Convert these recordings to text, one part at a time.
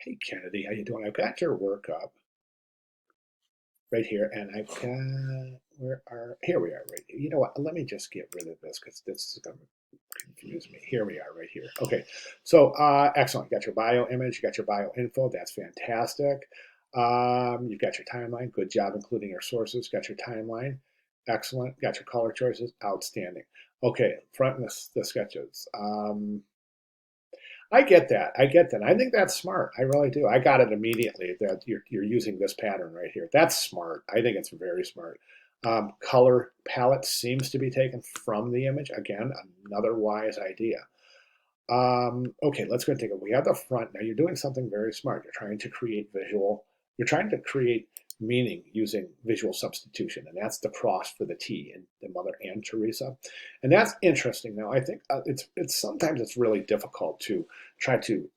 Hey Kennedy, how you doing? I've got your work up right here, and I've got here we are right here. You know what? Let me just get rid of this because this is going to confuse me. Here we are right here. Okay, so excellent. You got your bio image, you got your bio info. That's fantastic. You've got your timeline. Good job including your sources. Got your timeline. Excellent. Got your color choices. Outstanding. Okay, front and the sketches. I get that. I get that. I think that's smart. I really do. I got it immediately that you're using this pattern right here. That's smart. I think it's very smart. Color palette seems to be taken from the image. Again, another wise idea. Okay, let's go and take it. We have the front. Now you're doing something very smart. You're trying to create visual. You're trying to create meaning using visual substitution, and that's the cross for the T in the Mother and Teresa, and that's interesting. Now I think it's sometimes it's really difficult to try to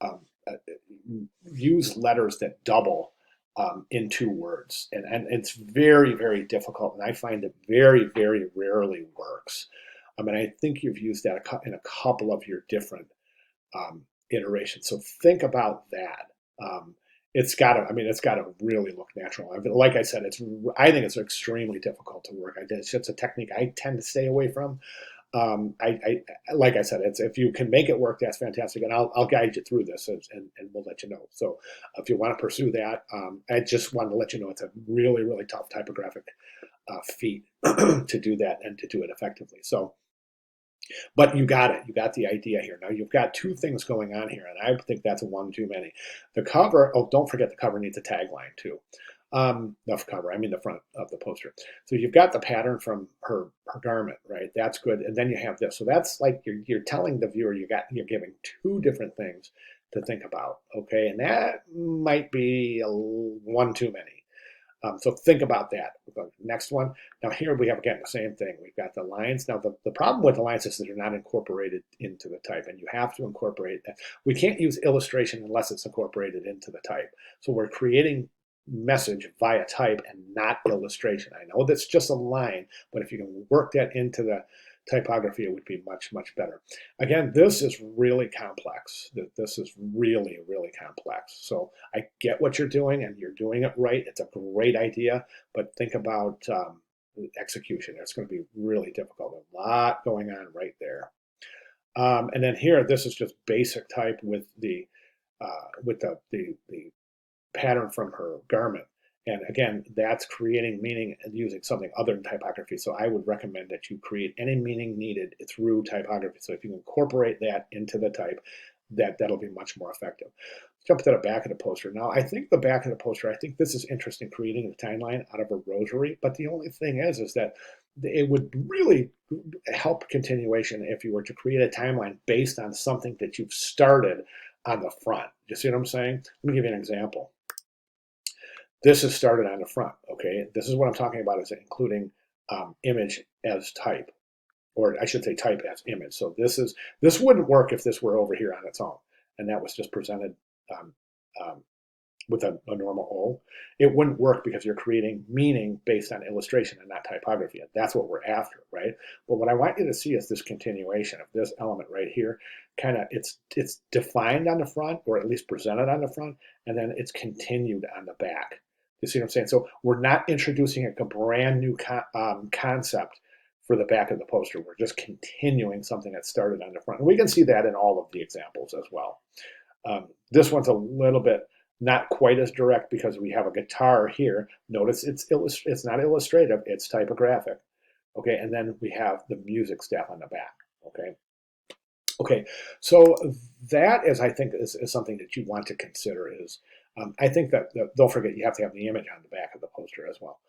use letters that double in two words, and it's very difficult, and I find it very rarely works. I mean, I think you've used that in a couple of your different iteration. So think about that. It's got to, I mean, it's got to really look natural. I mean, like I said, I think it's extremely difficult to work. It's just a technique I tend to stay away from. Like I said, it's if you can make it work, that's fantastic, and I'll guide you through this, and we'll let you know. So if you want to pursue that, I just wanted to let you know it's a really tough typographic feat to do that and to do it effectively. So. But you got it. You got the idea here. Now you've got two things going on here, and I think that's one too many. The cover, oh, don't forget the cover needs a tagline too. The cover, I mean the front of the poster. So you've got the pattern from her garment, right? That's good. And then you have this. So that's like you're telling the viewer you're giving two different things to think about, okay? And that might be one too many. So think about that. We'll go to the next one. Now here we have, again, the same thing. We've got the lines. Now the problem with the lines is that they're not incorporated into the type, and you have to incorporate that. We can't use illustration unless it's incorporated into the type. So we're creating message via type and not illustration. I know that's just a line, but if you can work that into the typography, it would be much better. Again, this is really complex. This is really complex. So I get what you're doing, and you're doing it right. It's a great idea, but think about execution. It's going to be really difficult. A lot going on right there. And then here, this is just basic type with the pattern from her garment. And again, that's creating meaning using something other than typography. So I would recommend that you create any meaning needed through typography. So if you incorporate that into the type, that'll be much more effective. Let's jump to the back of the poster. Now, I think the back of the poster, I think this is interesting, creating a timeline out of a rosary. But the only thing is that it would really help continuation if you were to create a timeline based on something that you've started on the front. You see what I'm saying? Let me give you an example. This is started on the front, okay? This is what I'm talking about, is including image as type, or I should say type as image. So this wouldn't work if this were over here on its own, and that was just presented um, um, with a normal O. It wouldn't work because you're creating meaning based on illustration and not typography. And that's what we're after, right? But what I want you to see is this continuation of this element right here. Kind of, it's defined on the front, or at least presented on the front, and then it's continued on the back. You see what I'm saying? So we're not introducing a brand new concept for the back of the poster. We're just continuing something that started on the front. And we can see that in all of the examples as well. This one's a little bit not quite as direct because we have a guitar here. Notice it's not illustrative, it's typographic. Okay, and then we have the music staff on the back. Okay. Okay, so that is, I think, is something that you want to consider. Is I think that don't forget you have to have the image on the back of the poster as well.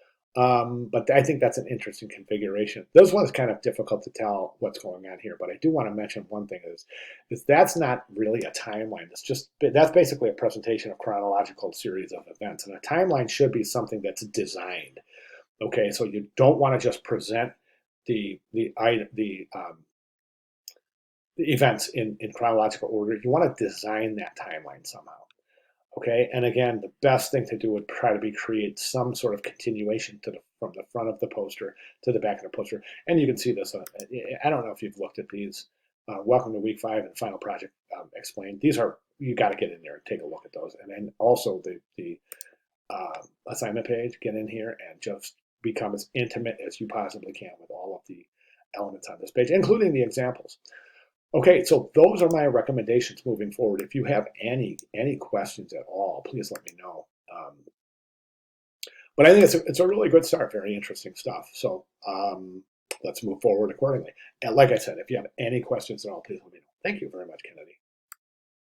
But I think that's an interesting configuration. This one's kind of difficult to tell what's going on here, but I do want to mention one thing is that's not really a timeline. That's basically a presentation of chronological series of events, and a timeline should be something that's designed. Okay, so you don't want to just present the events in chronological order. You want to design that timeline somehow. Okay, and again, the best thing to do would try to be create some sort of continuation from the front of the poster to the back of the poster. And you can see this. I don't know if you've looked at these. Welcome to Week 5 and Final Project Explained. These are you got to get in there and take a look at those. And then also the assignment page, get in here and just become as intimate as you possibly can with all of the elements on this page, including the examples. Okay, so those are my recommendations moving forward. If you have any questions at all, please let me know. But I think it's a really good start, very interesting stuff. So let's move forward accordingly. And like I said, if you have any questions at all, please let me know. Thank you very much, Kennedy.